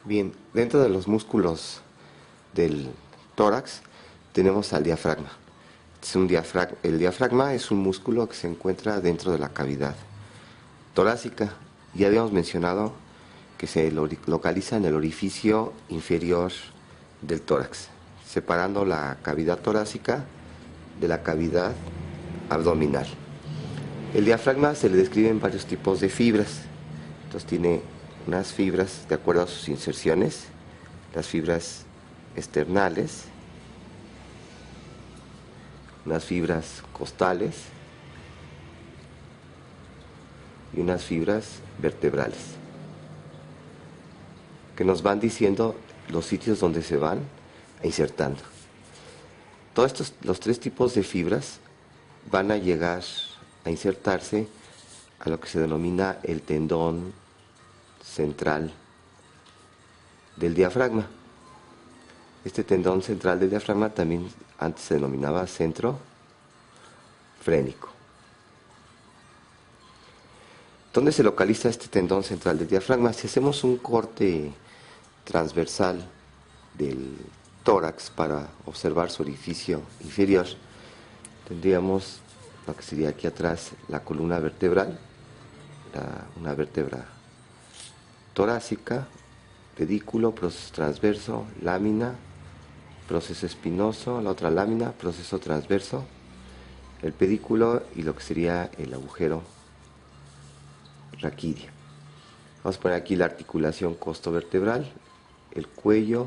Bien, dentro de los músculos del tórax tenemos al diafragma. El diafragma es un músculo que se encuentra dentro de la cavidad torácica. Ya habíamos mencionado que se localiza en el orificio inferior del tórax, separando la cavidad torácica de la cavidad abdominal. El diafragma se le describen varios tipos de fibras. Entonces tiene unas fibras de acuerdo a sus inserciones, las fibras externales, unas fibras costales y unas fibras vertebrales, que nos van diciendo los sitios donde se van insertando. Todos los tres tipos de fibras van a llegar a insertarse a lo que se denomina el tendón central del diafragma. Este tendón central del diafragma también antes se denominaba centro frénico. ¿Dónde se localiza este tendón central del diafragma? Si hacemos un corte transversal del tórax para observar su orificio inferior, tendríamos lo que sería aquí atrás la columna vertebral, una vértebra torácica, pedículo, proceso transverso, lámina, proceso espinoso, la otra lámina, proceso transverso, el pedículo y lo que sería el agujero raquídeo. Vamos a poner aquí la articulación costovertebral, el cuello,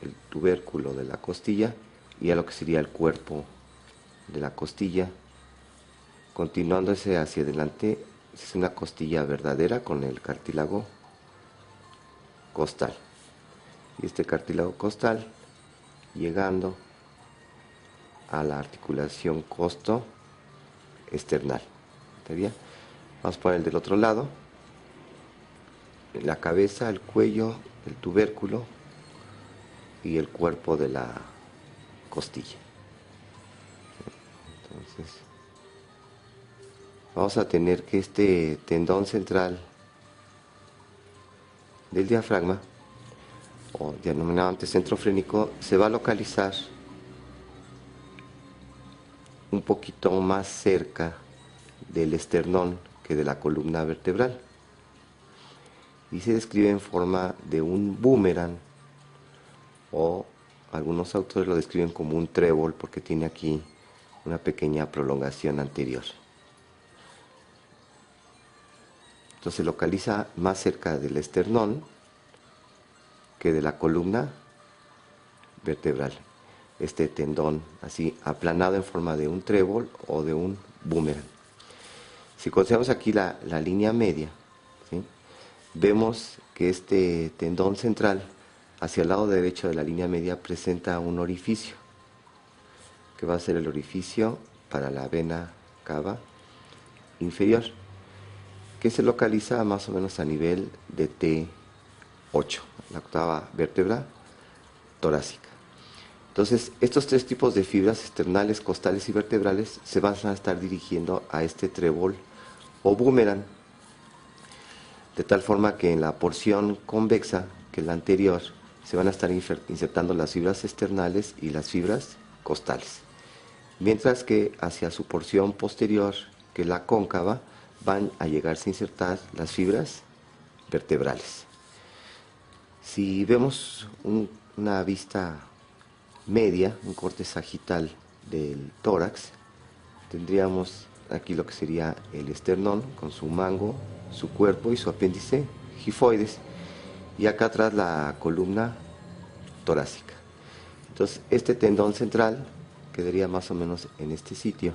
el tubérculo de la costilla y a lo que sería el cuerpo de la costilla. Continuándose hacia adelante, es una costilla verdadera con el cartílago costal. Y este cartílago costal llegando a la articulación costo external. ¿Está bien? Vamos a poner el del otro lado. La cabeza, el cuello, el tubérculo y el cuerpo de la costilla. Entonces, vamos a tener que este tendón central del diafragma, o denominado antes centro frénico, se va a localizar un poquito más cerca del esternón que de la columna vertebral, y se describe en forma de un boomerang, o algunos autores lo describen como un trébol porque tiene aquí una pequeña prolongación anterior. Entonces se localiza más cerca del esternón que de la columna vertebral. Este tendón así aplanado en forma de un trébol o de un boomerang. Si consideramos aquí la línea media, ¿sí?, vemos que este tendón central hacia el lado derecho de la línea media presenta un orificio, que va a ser el orificio para la vena cava inferior, que se localiza más o menos a nivel de T8, la octava vértebra torácica. Entonces, estos tres tipos de fibras externales, costales y vertebrales se van a estar dirigiendo a este trébol o boomerang, de tal forma que en la porción convexa, que es la anterior, se van a estar insertando las fibras externales y las fibras costales, mientras que hacia su porción posterior, que es la cóncava, van a llegarse a insertar las fibras vertebrales. Si vemos una vista media, un corte sagital del tórax, tendríamos aquí lo que sería el esternón con su mango, su cuerpo y su apéndice gifoides, y acá atrás la columna torácica. Entonces este tendón central quedaría más o menos en este sitio,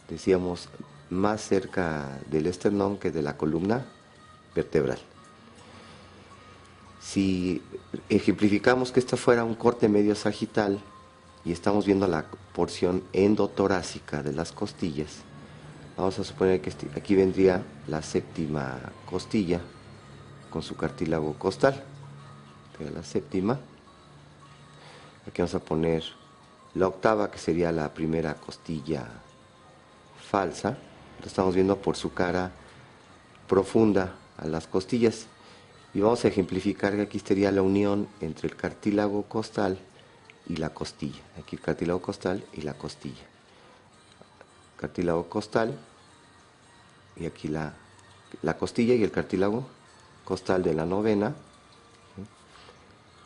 decíamos más cerca del esternón que de la columna vertebral. Si ejemplificamos que esto fuera un corte medio sagital y estamos viendo la porción endotorácica de las costillas, vamos a suponer que aquí vendría la séptima costilla con su cartílago costal. La séptima, aquí vamos a poner la octava, que sería la primera costilla falsa. Lo estamos viendo por su cara profunda a las costillas, Y vamos a ejemplificar que aquí sería la unión entre el cartílago costal y la costilla. Aquí el cartílago costal y la costilla. Cartílago costal y aquí la costilla y el cartílago costal de la novena,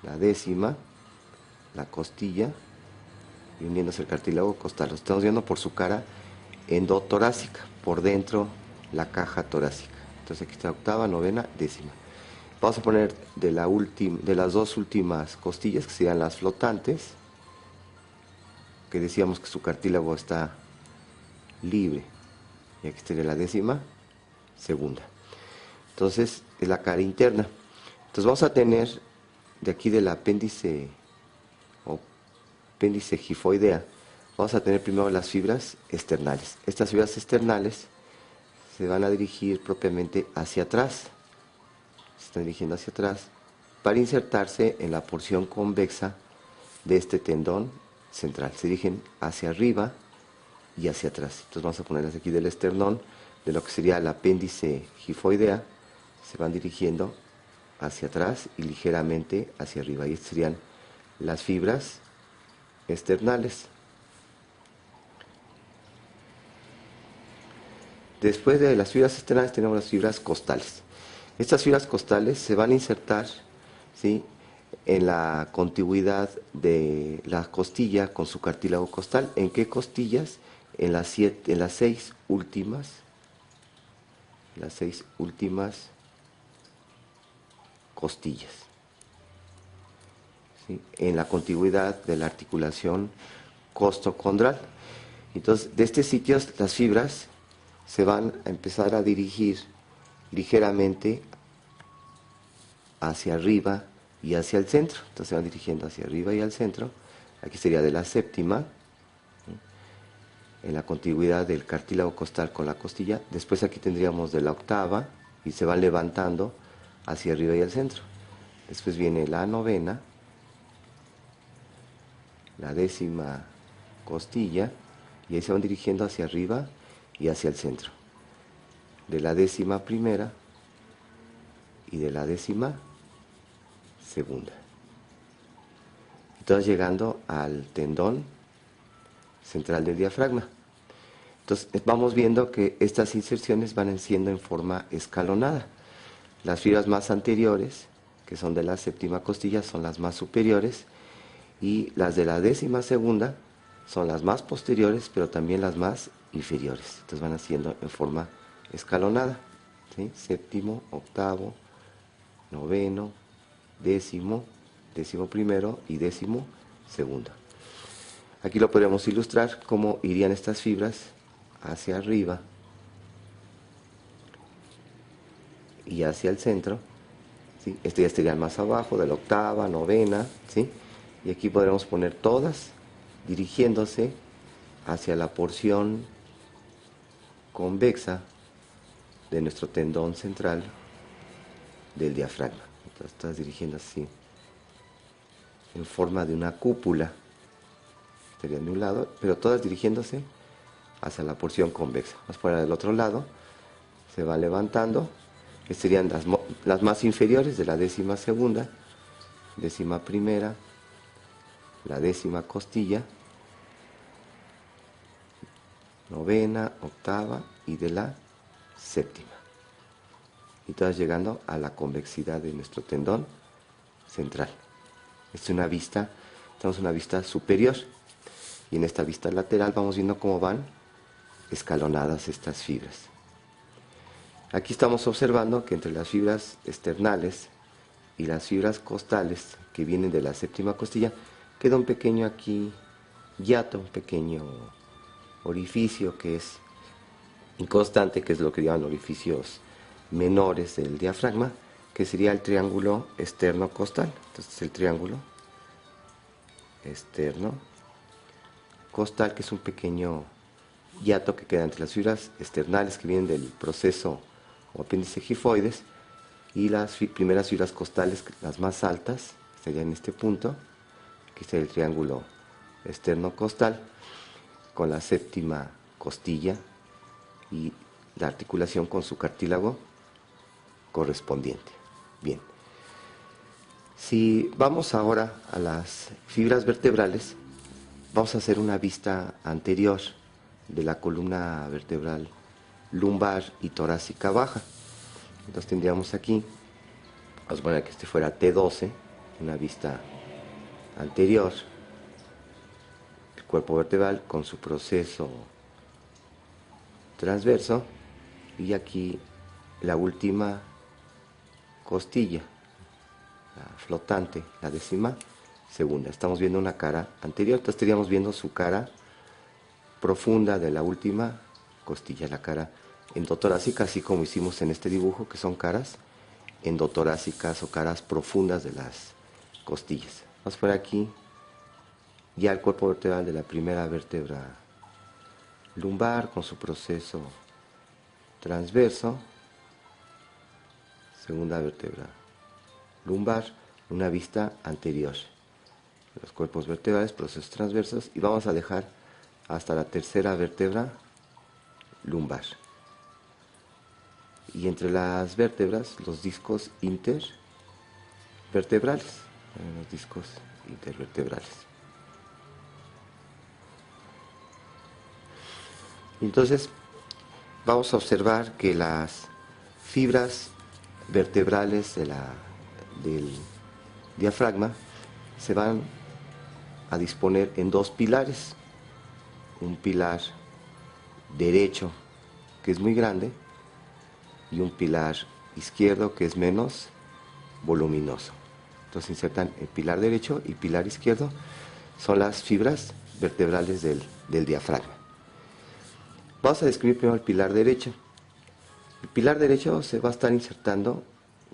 la décima, la costilla y uniéndose el cartílago costal. Lo estamos viendo por su cara endotorácica, por dentro la caja torácica. Entonces aquí está octava, novena, décima. Vamos a poner de las dos últimas costillas, que serían las flotantes, que decíamos que su cartílago está libre. Y aquí estaría la décima segunda. Entonces es la cara interna. Entonces vamos a tener de aquí del apéndice o apéndice gifoidea, vamos a tener primero las fibras externales. Estas fibras externales se van a dirigir propiamente hacia atrás. Se están dirigiendo hacia atrás para insertarse en la porción convexa de este tendón central. Se dirigen hacia arriba y hacia atrás. Entonces vamos a ponerlas aquí del esternón, de lo que sería el apéndice gifoidea, se van dirigiendo hacia atrás y ligeramente hacia arriba. Y estas serían las fibras externales. Después de las fibras externales tenemos las fibras costales. Estas fibras costales se van a insertar, ¿sí?, en la contigüidad de la costilla con su cartílago costal. ¿En qué costillas? En las seis últimas costillas, ¿sí?, en la contigüidad de la articulación costocondral. Entonces, de este sitio las fibras se van a empezar a dirigir ligeramente hacia arriba y hacia el centro. Entonces se van dirigiendo hacia arriba y al centro. Aquí sería de la séptima, ¿sí?, en la contigüidad del cartílago costal con la costilla. Después aquí tendríamos de la octava y se van levantando hacia arriba y al centro. Después viene la novena, la décima costilla, y ahí se van dirigiendo hacia arriba y hacia el centro. De la décima primera y de la décima segunda. Entonces llegando al tendón central del diafragma. Entonces vamos viendo que estas inserciones van siendo en forma escalonada. Las fibras más anteriores, que son de la séptima costilla, son las más superiores, y las de la décima segunda son las más posteriores, pero también las más inferiores. Entonces van haciendo en forma escalonada, ¿sí? Séptimo, octavo, noveno, décimo, décimo primero y décimo segundo. Aquí lo podemos ilustrar cómo irían estas fibras hacia arriba y hacia el centro, ¿sí? Este ya estaría más abajo, de la octava, novena, ¿sí? Y aquí podremos poner todas dirigiéndose hacia la porción convexa de nuestro tendón central del diafragma. Entonces estás dirigiendo así en forma de una cúpula, estarían de un lado, pero todas dirigiéndose hacia la porción convexa. Más por el otro lado, se va levantando. Estas serían las más inferiores de la décima segunda, décima primera, la décima costilla, novena, octava y de la séptima. Y todas llegando a la convexidad de nuestro tendón central. Esta es una vista, tenemos una vista superior. Y en esta vista lateral vamos viendo cómo van escalonadas estas fibras. Aquí estamos observando que entre las fibras externales y las fibras costales que vienen de la séptima costilla queda un pequeño aquí hiato, un pequeño orificio que es inconstante, que es lo que llaman orificios menores del diafragma, que sería el triángulo externo costal. Entonces el triángulo externo costal, que es un pequeño hiato que queda entre las fibras externales que vienen del proceso o apéndice gifoides y las primeras fibras costales, las más altas, estarían en este punto. Aquí está el triángulo externo costal con la séptima costilla y la articulación con su cartílago correspondiente. Bien. Si vamos ahora a las fibras vertebrales, vamos a hacer una vista anterior de la columna vertebral lumbar y torácica baja. Entonces tendríamos aquí, vamos a poner que este fuera T12, una vista anterior, el cuerpo vertebral con su proceso transverso, y aquí la última costilla, la flotante, la 12ª. Estamos viendo una cara anterior, entonces estaríamos viendo su cara profunda de la última costilla, la cara endotorácica, así como hicimos en este dibujo, que son caras endotorásicas o caras profundas de las costillas. Vamos a poner aquí ya el cuerpo vertebral de la primera vértebra lumbar con su proceso transverso, segunda vértebra lumbar, una vista anterior. Los cuerpos vertebrales, procesos transversos, y vamos a dejar hasta la tercera vértebra lumbar. Y entre las vértebras, los discos intervertebrales. Los discos intervertebrales. Entonces, vamos a observar que las fibras vertebrales del diafragma se van a disponer en dos pilares. Un pilar derecho, que es muy grande, y un pilar izquierdo, que es menos voluminoso. Entonces insertan el pilar derecho y pilar izquierdo, son las fibras vertebrales del diafragma. Vamos a describir primero el pilar derecho. El pilar derecho se va a estar insertando,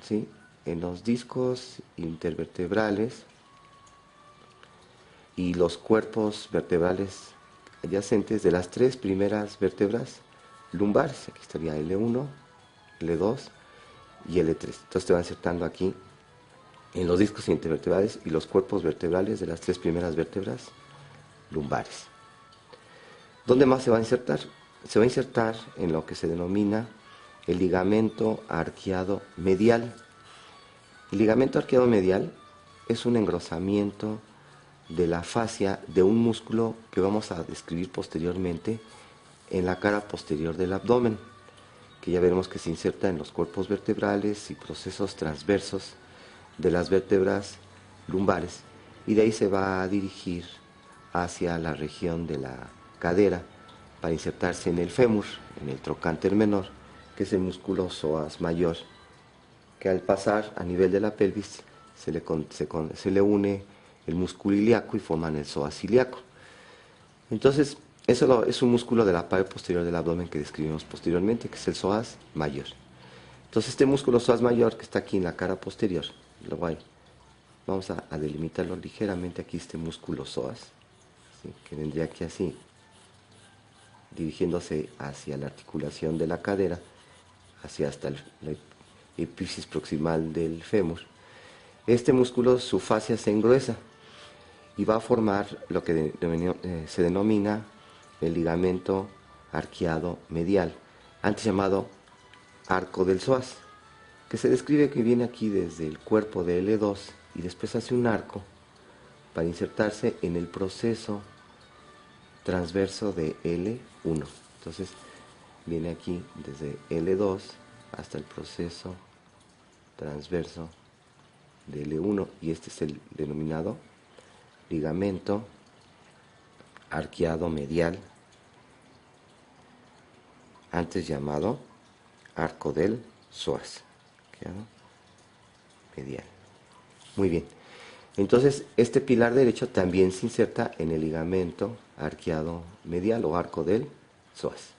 ¿sí?, en los discos intervertebrales y los cuerpos vertebrales adyacentes de las tres primeras vértebras lumbares. Aquí estaría L1, L2 y L3. Entonces te va insertando aquí en los discos intervertebrales y los cuerpos vertebrales de las tres primeras vértebras lumbares. ¿Dónde más se va a insertar? Se va a insertar en lo que se denomina el ligamento arqueado medial. El ligamento arqueado medial es un engrosamiento de la fascia de un músculo que vamos a describir posteriormente en la cara posterior del abdomen, que ya veremos que se inserta en los cuerpos vertebrales y procesos transversos de las vértebras lumbares, y de ahí se va a dirigir hacia la región de la cadera para insertarse en el fémur, en el trocánter menor, que es el músculo psoas mayor, que al pasar a nivel de la pelvis se le une el músculo ilíaco y forman el psoas ilíaco. Entonces, eso es un músculo de la pared posterior del abdomen que describimos posteriormente, que es el psoas mayor. Entonces, este músculo psoas mayor que está aquí en la cara posterior, vamos a delimitarlo ligeramente aquí, este músculo psoas, ¿sí?, que vendría aquí así, dirigiéndose hacia la articulación de la cadera, hacia hasta la epífisis proximal del fémur. Este músculo, su fascia se engruesa y va a formar lo que se denomina el ligamento arqueado medial, antes llamado arco del psoas, que se describe que viene aquí desde el cuerpo de L2 y después hace un arco para insertarse en el proceso transverso de L1. Entonces viene aquí desde L2 hasta el proceso transverso de L1, y este es el denominado ligamento arqueado medial, antes llamado arco del psoas. Arqueado medial. Muy bien. Entonces, este pilar derecho también se inserta en el ligamento arqueado medial o arco del psoas.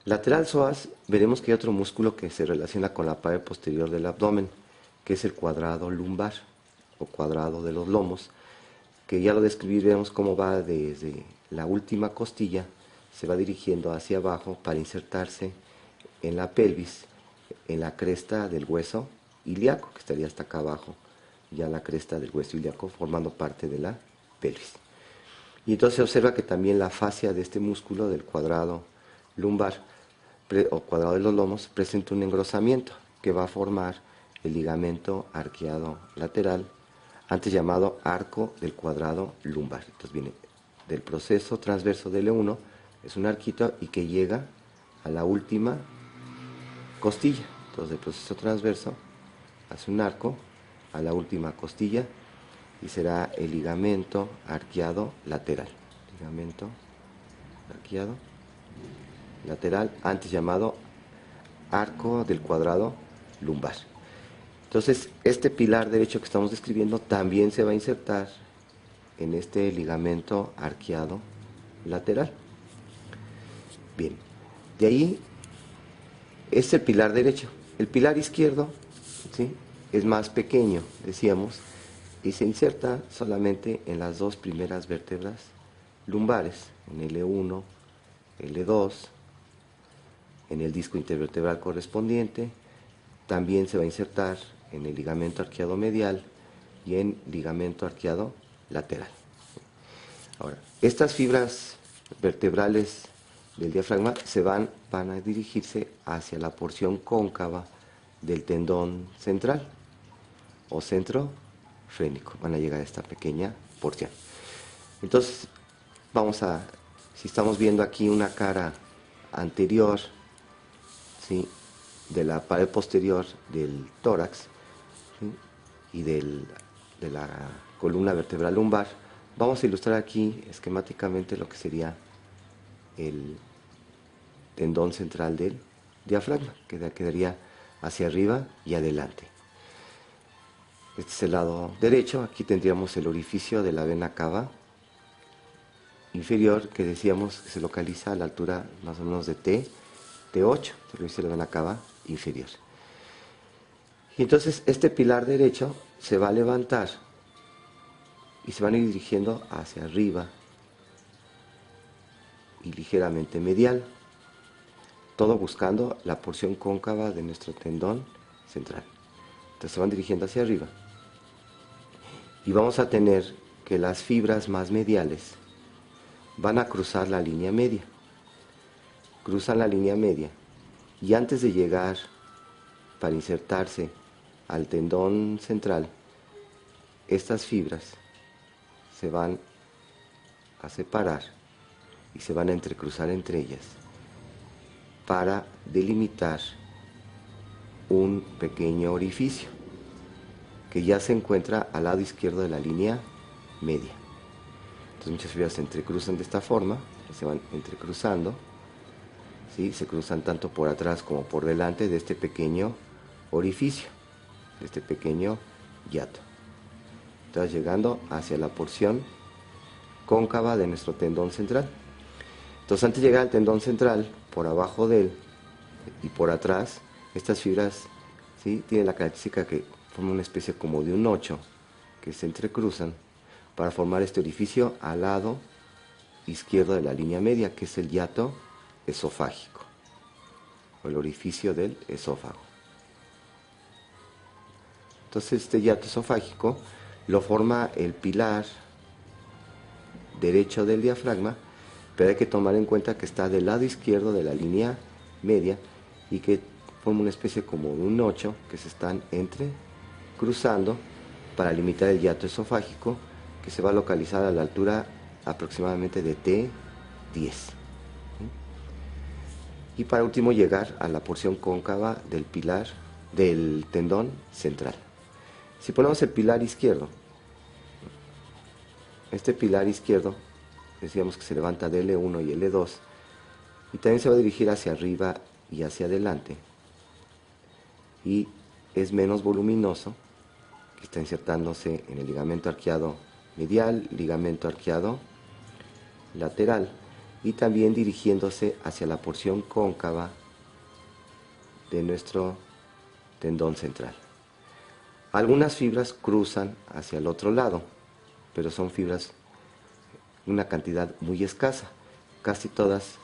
Lateral psoas, veremos que hay otro músculo que se relaciona con la pared posterior del abdomen, que es el cuadrado lumbar o cuadrado de los lomos, que ya lo describiremos cómo va desde la última costilla, se va dirigiendo hacia abajo para insertarse en la pelvis, en la cresta del hueso ilíaco, que estaría hasta acá abajo, ya la cresta del hueso ilíaco formando parte de la pelvis. Y entonces se observa que también la fascia de este músculo del cuadrado lumbar o cuadrado de los lomos presenta un engrosamiento que va a formar el ligamento arqueado lateral, antes llamado arco del cuadrado lumbar. Entonces viene del proceso transverso del L1, es un arquito y que llega a la última costilla. Entonces del proceso transverso hace un arco a la última costilla y será el ligamento arqueado lateral. Ligamento arqueado lateral, antes llamado arco del cuadrado lumbar. Entonces, este pilar derecho que estamos describiendo también se va a insertar en este ligamento arqueado lateral. Bien, de ahí es el pilar derecho. El pilar izquierdo, ¿sí?, es más pequeño, decíamos, y se inserta solamente en las dos primeras vértebras lumbares, en L1, L2, en el disco intervertebral correspondiente. También se va a insertar en el ligamento arqueado medial y en ligamento arqueado lateral. Ahora, estas fibras vertebrales del diafragma van a dirigirse hacia la porción cóncava del tendón central o centro frénico. Van a llegar a esta pequeña porción. Entonces, si estamos viendo aquí una cara anterior, ¿sí?, de la pared posterior del tórax, ¿sí?, y de la columna vertebral lumbar, vamos a ilustrar aquí esquemáticamente lo que sería el tendón central del diafragma, que quedaría hacia arriba y adelante. Este es el lado derecho. Aquí tendríamos el orificio de la vena cava inferior, que decíamos que se localiza a la altura más o menos de T8, el orificio de la vena cava inferior. Y entonces este pilar derecho se va a levantar y se van a ir dirigiendo hacia arriba y ligeramente medial, todo buscando la porción cóncava de nuestro tendón central. Entonces se van dirigiendo hacia arriba y vamos a tener que las fibras más mediales van a cruzar la línea media, cruzan la línea media, y antes de llegar para insertarse al tendón central, estas fibras se van a separar y se van a entrecruzar entre ellas para delimitar un pequeño orificio que ya se encuentra al lado izquierdo de la línea media. Entonces muchas fibras se entrecruzan de esta forma, se van entrecruzando, ¿sí?, se cruzan tanto por atrás como por delante de este pequeño orificio, de este pequeño hiato. Entonces llegando hacia la porción cóncava de nuestro tendón central. Entonces antes de llegar al tendón central, por abajo de él y por atrás, estas fibras, ¿sí?, tienen la característica que forman una especie como de un 8 que se entrecruzan para formar este orificio al lado izquierdo de la línea media, que es el hiato esofágico o el orificio del esófago. Entonces este hiato esofágico lo forma el pilar derecho del diafragma, pero hay que tomar en cuenta que está del lado izquierdo de la línea media y que forma una especie como de un 8 que se están entrecruzando para limitar el hiato esofágico, que se va a localizar a la altura aproximadamente de T10. Y para último llegar a la porción cóncava del pilar del tendón central. Si ponemos el pilar izquierdo, este pilar izquierdo decíamos que se levanta de L1 y L2 y también se va a dirigir hacia arriba y hacia adelante, y es menos voluminoso, que está insertándose en el ligamento arqueado medial, ligamento arqueado lateral, y también dirigiéndose hacia la porción cóncava de nuestro tendón central. Algunas fibras cruzan hacia el otro lado, pero son fibras una cantidad muy escasa. Casi todas,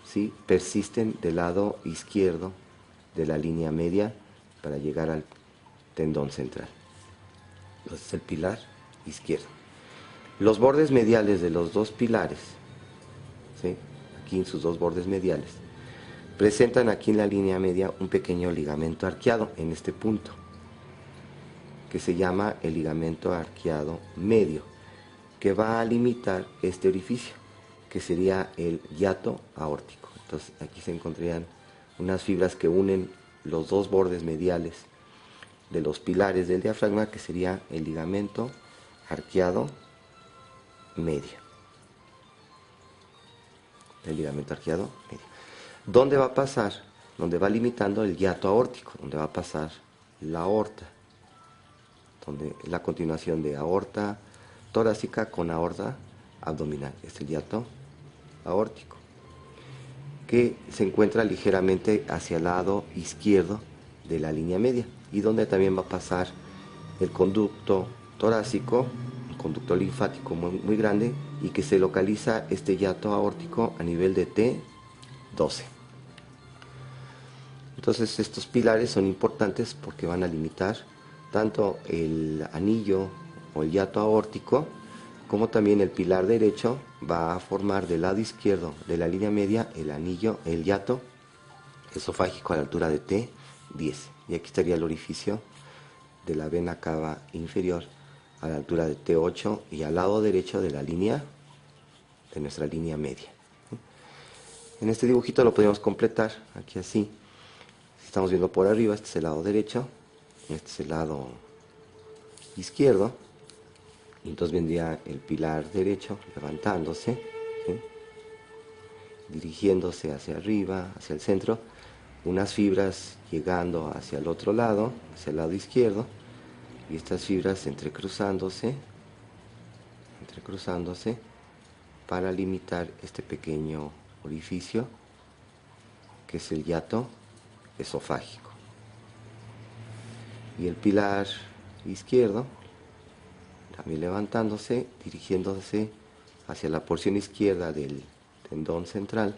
¿sí?, persisten del lado izquierdo de la línea media para llegar al tendón central. Entonces es el pilar izquierdo. Los bordes mediales de los dos pilares, ¿sí?, aquí en sus dos bordes mediales, presentan aquí en la línea media un pequeño ligamento arqueado en este punto, que se llama el ligamento arqueado medio, que va a limitar este orificio, que sería el hiato aórtico. Entonces aquí se encontrarían unas fibras que unen los dos bordes mediales de los pilares del diafragma, que sería el ligamento arqueado medio. El ligamento arqueado medio. ¿Dónde va a pasar? Donde va limitando el hiato aórtico, donde va a pasar la aorta, donde es la continuación de aorta torácica con aorta abdominal. Es el hiato aórtico, que se encuentra ligeramente hacia el lado izquierdo de la línea media, y donde también va a pasar el conducto torácico, un conducto linfático muy grande, y que se localiza este hiato aórtico a nivel de T12. Entonces estos pilares son importantes porque van a limitar tanto el anillo o el hiato aórtico, como también el pilar derecho va a formar del lado izquierdo de la línea media el hiato esofágico a la altura de T10. Y aquí estaría el orificio de la vena cava inferior a la altura de T8 y al lado derecho de la línea de nuestra línea media. En este dibujito lo podemos completar aquí así. Estamos viendo por arriba, este es el lado derecho, este es el lado izquierdo, y entonces vendría el pilar derecho levantándose, ¿sí?, dirigiéndose hacia arriba, hacia el centro, unas fibras llegando hacia el otro lado, hacia el lado izquierdo, y estas fibras entrecruzándose para limitar este pequeño orificio que es el hiato esofágico. Y el pilar izquierdo también levantándose, dirigiéndose hacia la porción izquierda del tendón central,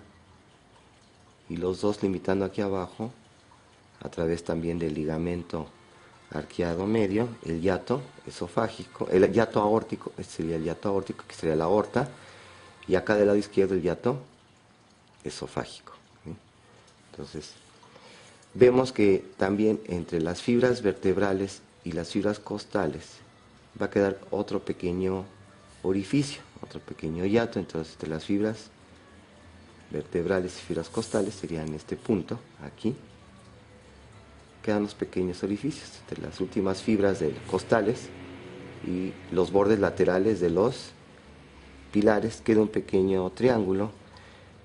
y los dos limitando aquí abajo a través también del ligamento arqueado medio, el hiato esofágico, el hiato aórtico. Este sería el hiato aórtico, que sería la aorta, y acá del lado izquierdo el hiato esofágico, ¿sí? Entonces vemos que también entre las fibras vertebrales y las fibras costales va a quedar otro pequeño orificio, otro pequeño hiato. Entonces entre las fibras vertebrales y fibras costales serían en este punto, aquí quedan los pequeños orificios. Entre las últimas fibras costales y los bordes laterales de los pilares queda un pequeño triángulo,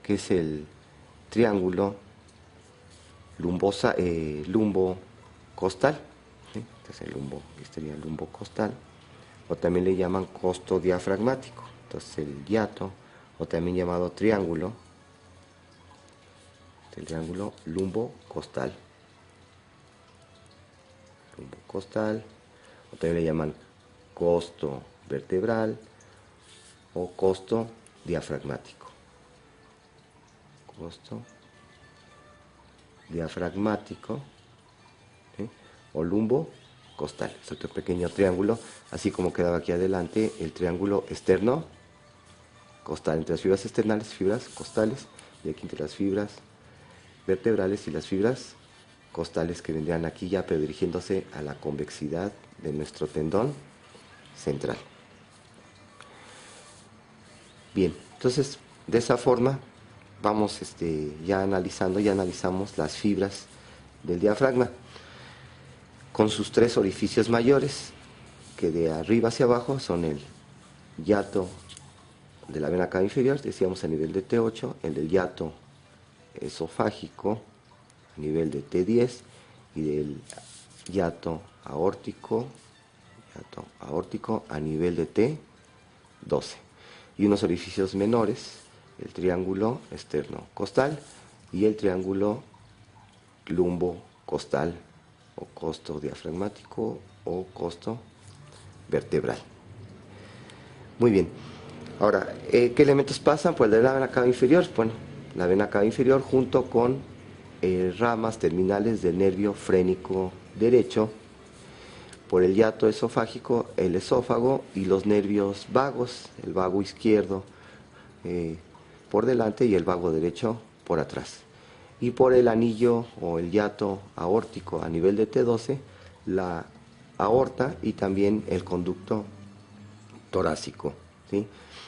que es el triángulo lumbo costal, ¿sí? Entonces este sería el lumbo costal, o también le llaman costo diafragmático. Entonces el hiato, o también llamado triángulo, el triángulo lumbo costal, o también le llaman costo vertebral o costo diafragmático. Costo diafragmático, ¿sí?, o lumbo costal. Es otro pequeño triángulo, así como quedaba aquí adelante el triángulo externo costal, entre las fibras externales y fibras costales, y aquí entre las fibras vertebrales y las fibras costales, que vendrían aquí ya, pero dirigiéndose a la convexidad de nuestro tendón central. Bien, entonces de esa forma vamos ya analizamos las fibras del diafragma con sus tres orificios mayores, que de arriba hacia abajo son el hiato de la vena cava inferior, decíamos a nivel de T8, el del hiato esofágico a nivel de T10, y del hiato aórtico a nivel de T12, y unos orificios menores, el triángulo externo costal y el triángulo lumbo costal, o costo diafragmático o costo vertebral. Muy bien. Ahora, ¿qué elementos pasan? Pues de la vena cava inferior. Bueno, la vena cava inferior junto con ramas terminales del nervio frénico derecho, por el hiato esofágico, el esófago, y los nervios vagos, el vago izquierdo por delante y el vago derecho por atrás. y por el anillo o el hiato aórtico a nivel de T12, la aorta y también el conducto torácico, ¿sí?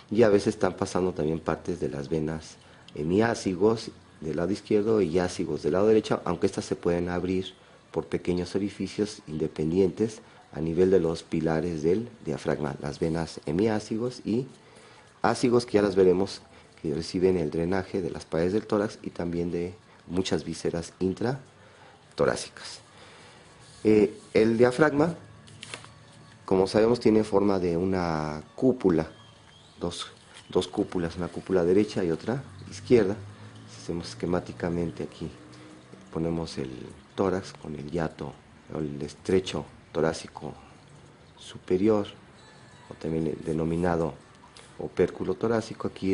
Y a veces están pasando también partes de las venas hemiácigos del lado izquierdo y ácigos del lado derecho, aunque estas se pueden abrir por pequeños orificios independientes a nivel de los pilares del diafragma, las venas hemiácigos y ácigos, que ya las veremos, que reciben el drenaje de las paredes del tórax y también de muchas vísceras intratorácicas. El diafragma, como sabemos, tiene forma de una cúpula, dos cúpulas, una cúpula derecha y otra izquierda. Hacemos esquemáticamente aquí, ponemos el tórax con el hiato, o el estrecho torácico superior, o también denominado opérculo torácico, aquí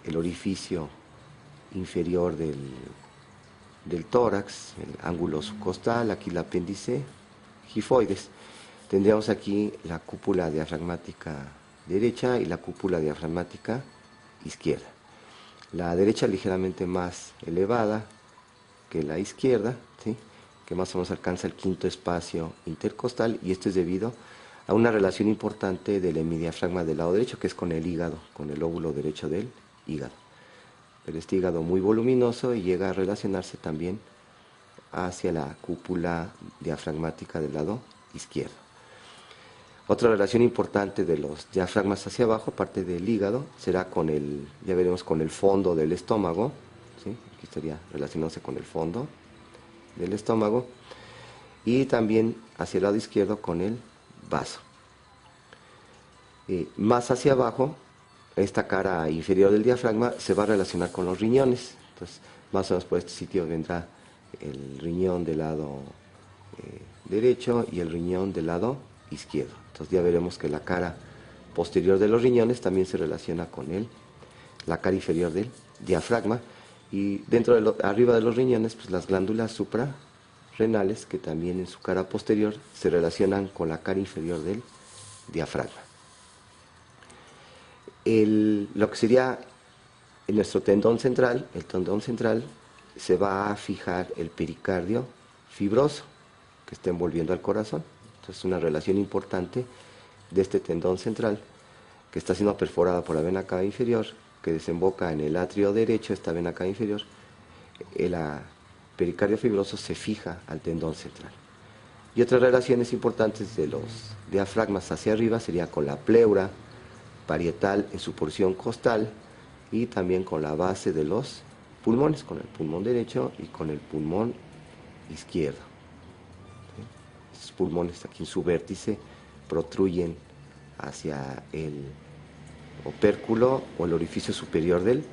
el orificio inferior del tórax, el ángulo subcostal, aquí el apéndice gifoides. Tendríamos aquí la cúpula diafragmática derecha y la cúpula diafragmática izquierda. La derecha ligeramente más elevada que la izquierda, ¿sí?, que más o menos alcanza el quinto espacio intercostal, y esto es debido a una relación importante del hemidiafragma del lado derecho, que es con el hígado, con el lóbulo derecho del hígado. Pero este hígado muy voluminoso y llega a relacionarse también hacia la cúpula diafragmática del lado izquierdo. Otra relación importante de los diafragmas hacia abajo, aparte del hígado, será con ya veremos, con el fondo del estómago, ¿sí? Aquí estaría relacionándose con el fondo del estómago, y también hacia el lado izquierdo con el vaso. Más hacia abajo, esta cara inferior del diafragma se va a relacionar con los riñones. Entonces, más o menos por este sitio vendrá el riñón del lado derecho y el riñón del lado izquierdo. Entonces ya veremos que la cara posterior de los riñones también se relaciona con la cara inferior del diafragma, y dentro arriba de los riñones, pues las glándulas suprarrenales, que también en su cara posterior se relacionan con la cara inferior del diafragma. Lo que sería nuestro tendón central, el tendón central, se va a fijar el pericardio fibroso que está envolviendo al corazón. Entonces, una relación importante de este tendón central, que está siendo perforada por la vena cava inferior, que desemboca en el atrio derecho, esta vena cava inferior, el pericardio fibroso se fija al tendón central. Y otras relaciones importantes de los diafragmas hacia arriba sería con la pleura parietal en su porción costal, y también con la base de los pulmones, con el pulmón derecho y con el pulmón izquierdo. ¿Sí? Estos pulmones aquí en su vértice protruyen hacia el opérculo o el orificio superior del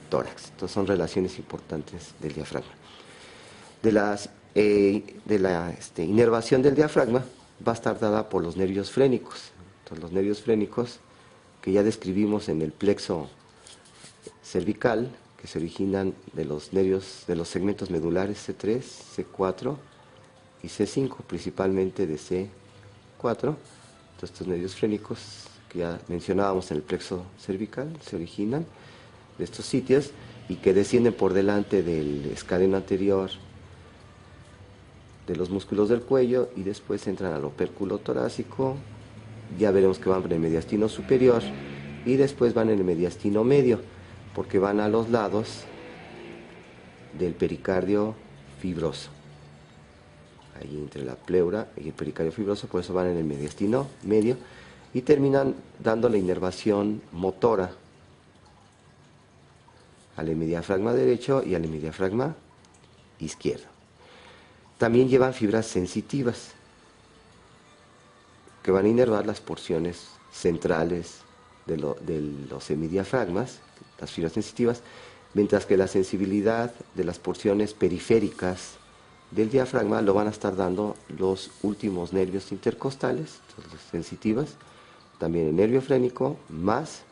tórax. Entonces son relaciones importantes del diafragma. De la inervación del diafragma va a estar dada por los nervios frénicos. Entonces, los nervios frénicos, que ya describimos en el plexo cervical, que se originan de los nervios de los segmentos medulares C3, C4 y C5, principalmente de C4. Entonces, estos nervios frénicos que ya mencionábamos en el plexo cervical se originan de estos sitios y que descienden por delante del escaleno anterior de los músculos del cuello y después entran al opérculo torácico. Ya veremos que van en el mediastino superior y después van en el mediastino medio, porque van a los lados del pericardio fibroso. Ahí entre la pleura y el pericardio fibroso, por eso van en el mediastino medio y terminan dando la inervación motora al hemidiafragma derecho y al hemidiafragma izquierdo. También llevan fibras sensitivas que van a inervar las porciones centrales de los hemidiafragmas, las fibras sensitivas, mientras que la sensibilidad de las porciones periféricas del diafragma lo van a estar dando los últimos nervios intercostales, entonces las sensitivas, también el nervio frénico, más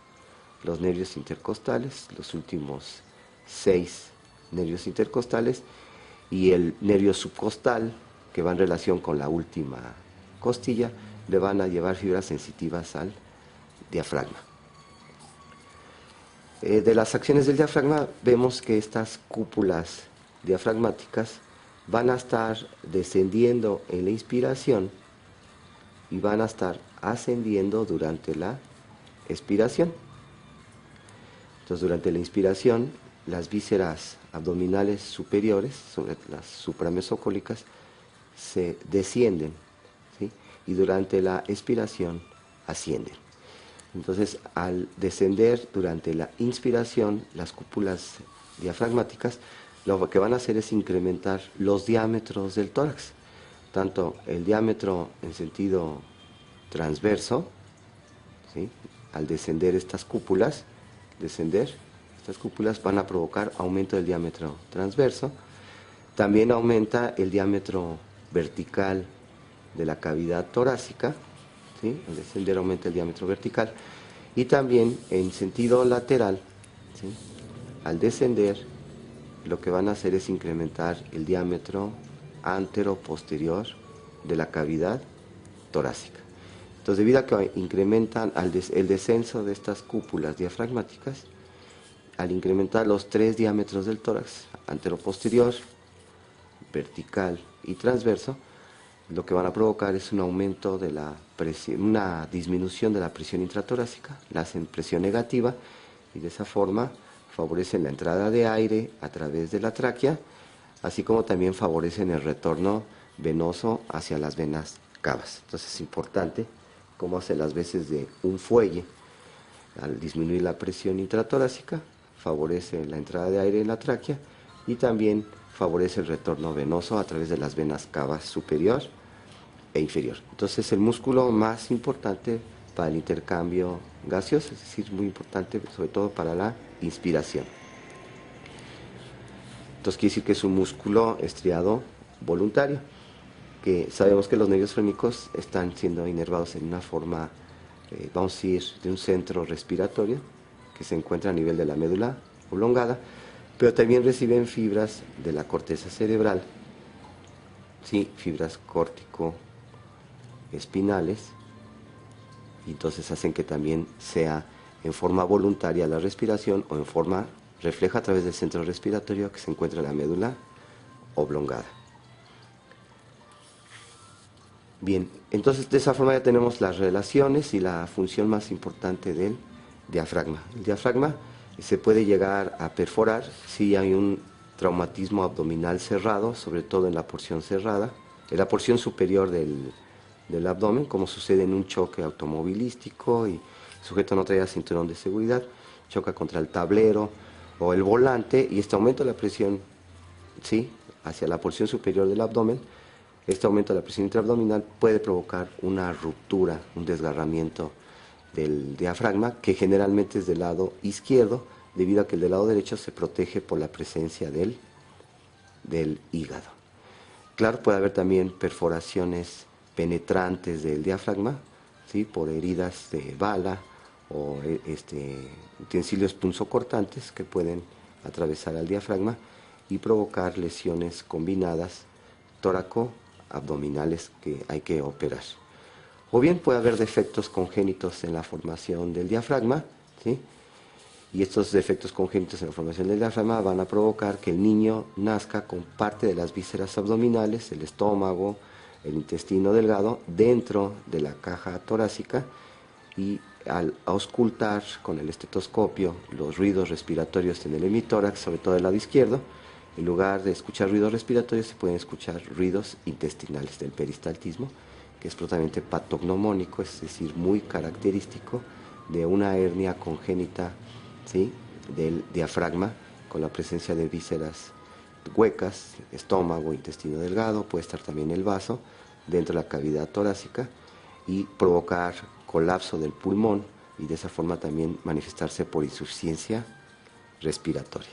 los nervios intercostales, los últimos 6 nervios intercostales, y el nervio subcostal, que va en relación con la última costilla, le van a llevar fibras sensitivas al diafragma. De las acciones del diafragma vemos que estas cúpulas diafragmáticas van a estar descendiendo en la inspiración y van a estar ascendiendo durante la expiración. Entonces, durante la inspiración, las vísceras abdominales superiores, sobre las supramesocólicas, se descienden, ¿sí? Y durante la expiración ascienden. Entonces, al descender durante la inspiración, las cúpulas diafragmáticas, lo que van a hacer es incrementar los diámetros del tórax, tanto el diámetro en sentido transverso, ¿sí? Al descender estas cúpulas, van a provocar aumento del diámetro transverso. También aumenta el diámetro vertical de la cavidad torácica, ¿sí? Al descender aumenta el diámetro vertical. Y también en sentido lateral, ¿sí? Al descender, lo que van a hacer es incrementar el diámetro antero-posterior de la cavidad torácica. Entonces, debido a que incrementan el descenso de estas cúpulas diafragmáticas, al incrementar los tres diámetros del tórax, antero-posterior, vertical y transverso, lo que van a provocar es un aumento de la presión, una disminución de la presión intratorácica, la hacen presión negativa y de esa forma favorecen la entrada de aire a través de la tráquea, así como también favorecen el retorno venoso hacia las venas cavas. Entonces es importante cómo hace las veces de un fuelle. Al disminuir la presión intratorácica, favorece la entrada de aire en la tráquea y también favorece el retorno venoso a través de las venas cavas superior e inferior. Entonces es el músculo más importante para el intercambio gaseoso, es decir, muy importante sobre todo para la inspiración. Entonces quiere decir que es un músculo estriado voluntario, que sabemos que los nervios frénicos están siendo inervados en una forma, vamos a decir, de un centro respiratorio que se encuentra a nivel de la médula oblongada, pero también reciben fibras de la corteza cerebral, ¿sí? Fibras córtico-espinales, y entonces hacen que también sea en forma voluntaria la respiración o en forma refleja a través del centro respiratorio que se encuentra en la médula oblongada. Bien, entonces de esa forma ya tenemos las relaciones y la función más importante del diafragma. El diafragma se puede llegar a perforar si hay un traumatismo abdominal cerrado, sobre todo en la porción cerrada, en la porción superior del abdomen, como sucede en un choque automovilístico y el sujeto no trae cinturón de seguridad, choca contra el tablero o el volante y este aumento de la presión, ¿sí?, hacia la porción superior del abdomen. Este aumento de la presión intraabdominal puede provocar una ruptura, un desgarramiento del diafragma, que generalmente es del lado izquierdo, debido a que el del lado derecho se protege por la presencia del hígado. Claro, puede haber también perforaciones penetrantes del diafragma, ¿sí?, por heridas de bala o utensilios punzocortantes que pueden atravesar al diafragma y provocar lesiones combinadas tóraco-abdominales que hay que operar. O bien puede haber defectos congénitos en la formación del diafragma, ¿sí?, y estos defectos congénitos en la formación del diafragma van a provocar que el niño nazca con parte de las vísceras abdominales, el estómago, el intestino delgado, dentro de la caja torácica, y al auscultar con el estetoscopio los ruidos respiratorios en el hemitórax, sobre todo del lado izquierdo, en lugar de escuchar ruidos respiratorios se pueden escuchar ruidos intestinales del peristaltismo, que es totalmente patognomónico, es decir, muy característico de una hernia congénita, ¿sí?, del diafragma, con la presencia de vísceras huecas, estómago, intestino delgado, puede estar también el vaso dentro de la cavidad torácica y provocar colapso del pulmón y de esa forma también manifestarse por insuficiencia respiratoria.